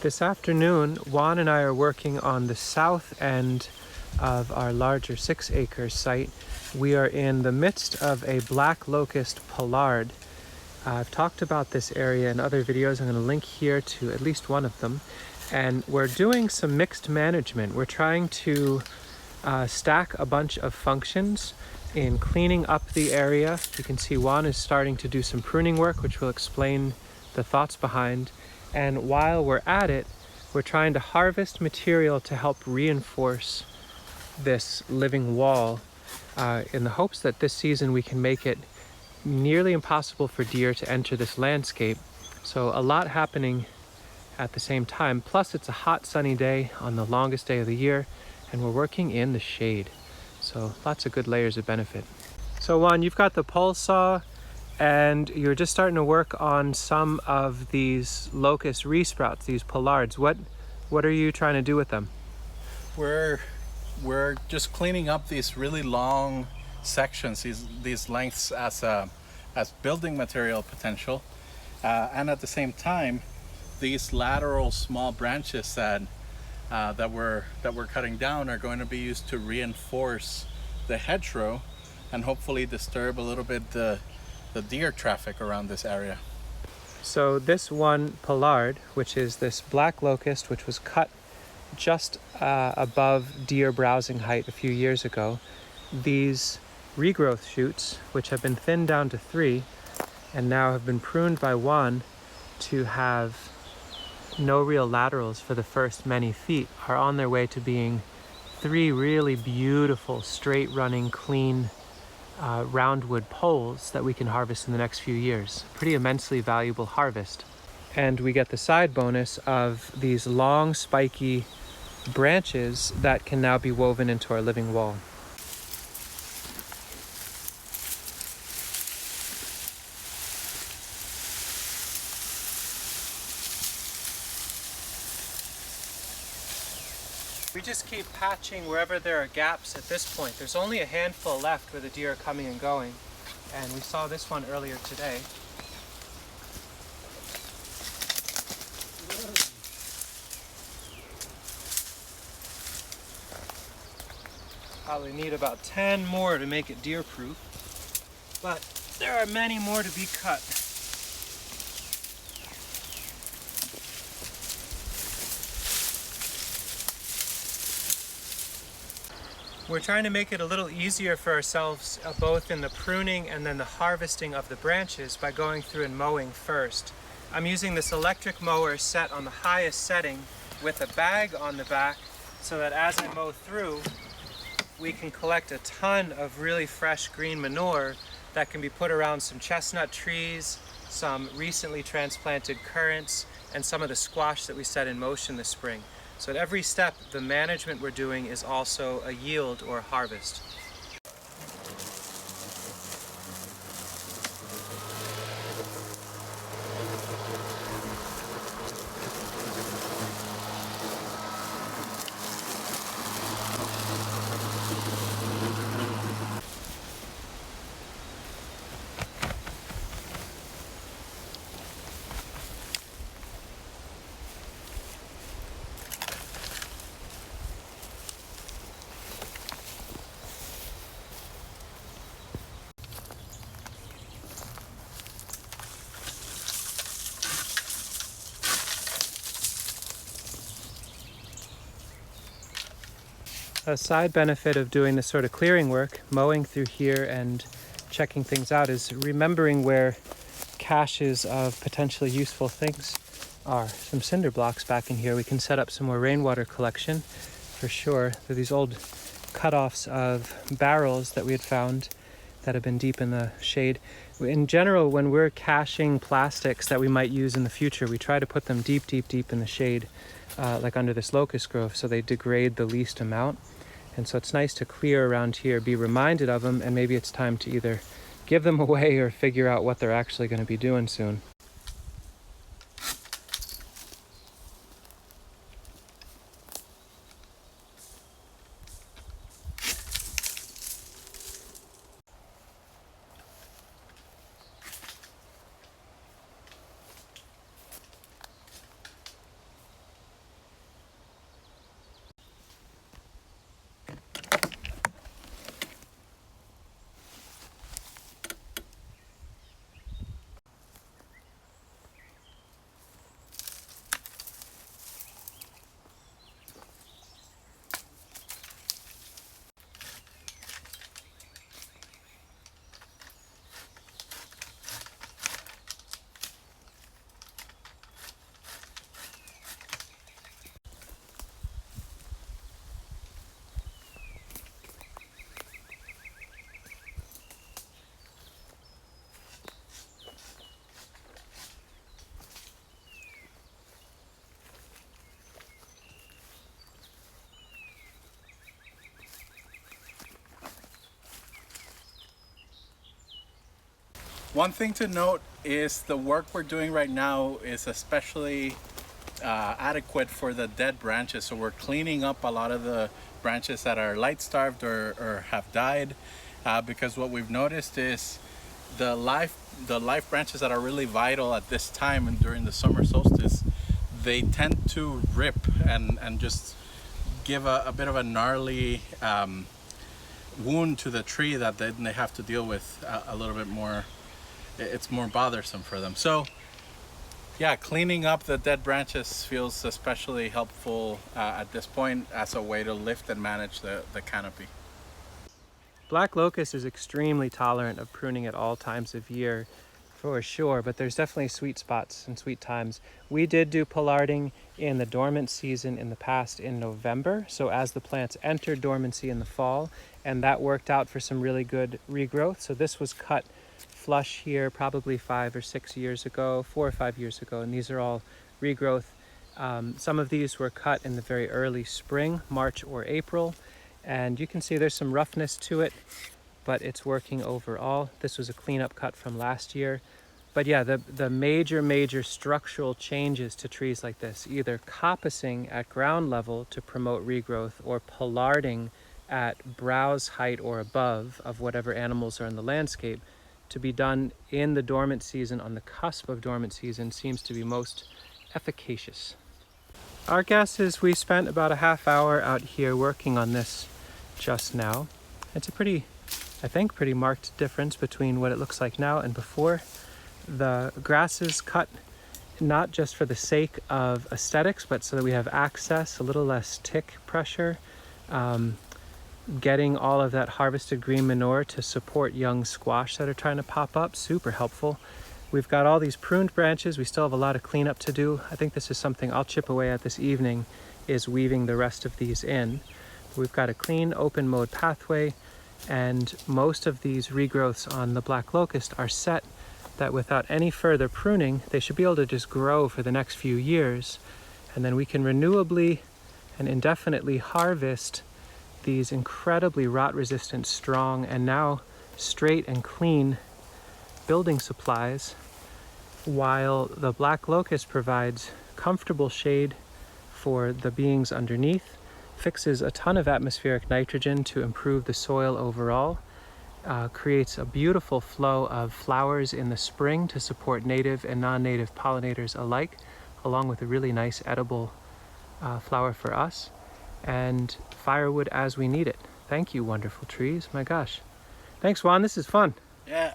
This afternoon, Juan and I are working on the south end of our larger 6-acre site. We are in the midst of a black locust pollard. I've talked about this area in other videos. I'm going to link here to at least one of them. And we're doing some mixed management. We're trying to stack a bunch of functions in cleaning up the area. You can see Juan is starting to do some pruning work, which will explain the thoughts behind. And while we're at it, we're trying to harvest material to help reinforce this living wall in the hopes that this season we can make it nearly impossible for deer to enter this landscape. So a lot happening at the same time. Plus it's a hot sunny day on the longest day of the year, and we're working in the shade. So lots of good layers of benefit. So Juan, you've got the pole saw, and you're just starting to work on some of these locust resprouts, these pollards. What are you trying to do with them? We're just cleaning up these really long sections, these lengths as building material potential, and at the same time, these lateral small branches that we're cutting down are going to be used to reinforce the hedgerow and hopefully disturb a little bit the deer traffic around this area. So this one pollard, which is this black locust, which was cut just above deer browsing height a few years ago, these regrowth shoots, which have been thinned down to 3 and now have been pruned by Juan to have no real laterals for the first many feet, are on their way to being 3 really beautiful, straight running, clean roundwood poles that we can harvest in the next few years. Pretty immensely valuable harvest. And we get the side bonus of these long, spiky branches that can now be woven into our living wall. We just keep patching wherever there are gaps at this point. There's only a handful left where the deer are coming and going, and we saw this one earlier today. Probably need about 10 more to make it deer proof, but there are many more to be cut. We're trying to make it a little easier for ourselves, both in the pruning and then the harvesting of the branches, by going through and mowing first. I'm using this electric mower set on the highest setting with a bag on the back, so that as I mow through, we can collect a ton of really fresh green manure that can be put around some chestnut trees, some recently transplanted currants, and some of the squash that we set in motion this spring. So at every step, the management we're doing is also a yield or harvest. A side benefit of doing this sort of clearing work, mowing through here and checking things out, is remembering where caches of potentially useful things are. Some cinder blocks back in here. We can set up some more rainwater collection for sure. There are these old cutoffs of barrels that we had found that have been deep in the shade. In general, when we're caching plastics that we might use in the future, we try to put them deep, deep, deep in the shade, like under this locust grove, so they degrade the least amount. And so it's nice to clear around here, be reminded of them, and maybe it's time to either give them away or figure out what they're actually going to be doing soon. One thing to note is the work we're doing right now is especially adequate for the dead branches. So we're cleaning up a lot of the branches that are light starved or have died, because what we've noticed is the life branches that are really vital at this time and during the summer solstice, they tend to rip and just give a bit of a gnarly wound to the tree that then they have to deal with a little bit more. It's more bothersome for them. So yeah, cleaning up the dead branches feels especially helpful at this point as a way to lift and manage the canopy. Black locust is extremely tolerant of pruning at all times of year, for sure, but there's definitely sweet spots and sweet times. We did do pollarding in the dormant season in the past in November, so as the plants entered dormancy in the fall, and that worked out for some really good regrowth. So this was cut flush here probably 5 or 6 years ago, 4 or 5 years ago, and these are all regrowth. Some of these were cut in the very early spring, March or April, and you can see there's some roughness to it, but it's working overall. This was a cleanup cut from last year. But yeah, the major structural changes to trees like this, either coppicing at ground level to promote regrowth or pollarding at browse height or above of whatever animals are in the landscape, to be done in the dormant season, on the cusp of dormant season, seems to be most efficacious. Our guess is we spent about a half hour out here working on this just now. It's a pretty marked difference between what it looks like now and before. The grass is cut not just for the sake of aesthetics, but so that we have access, a little less tick pressure, getting all of that harvested green manure to support young squash that are trying to pop up, super helpful. We've got all these pruned branches. We still have a lot of cleanup to do. I think this is something I'll chip away at this evening, is weaving the rest of these in. We've got a clean open mowed pathway, and most of these regrowths on the black locust are set that without any further pruning, they should be able to just grow for the next few years. And then we can renewably and indefinitely harvest these incredibly rot-resistant, strong, and now straight and clean building supplies, while the black locust provides comfortable shade for the beings underneath, fixes a ton of atmospheric nitrogen to improve the soil overall, creates a beautiful flow of flowers in the spring to support native and non-native pollinators alike, along with a really nice edible flower for us, and firewood as we need it. Thank you, wonderful trees. My gosh. Thanks, Juan. This is fun. Yeah.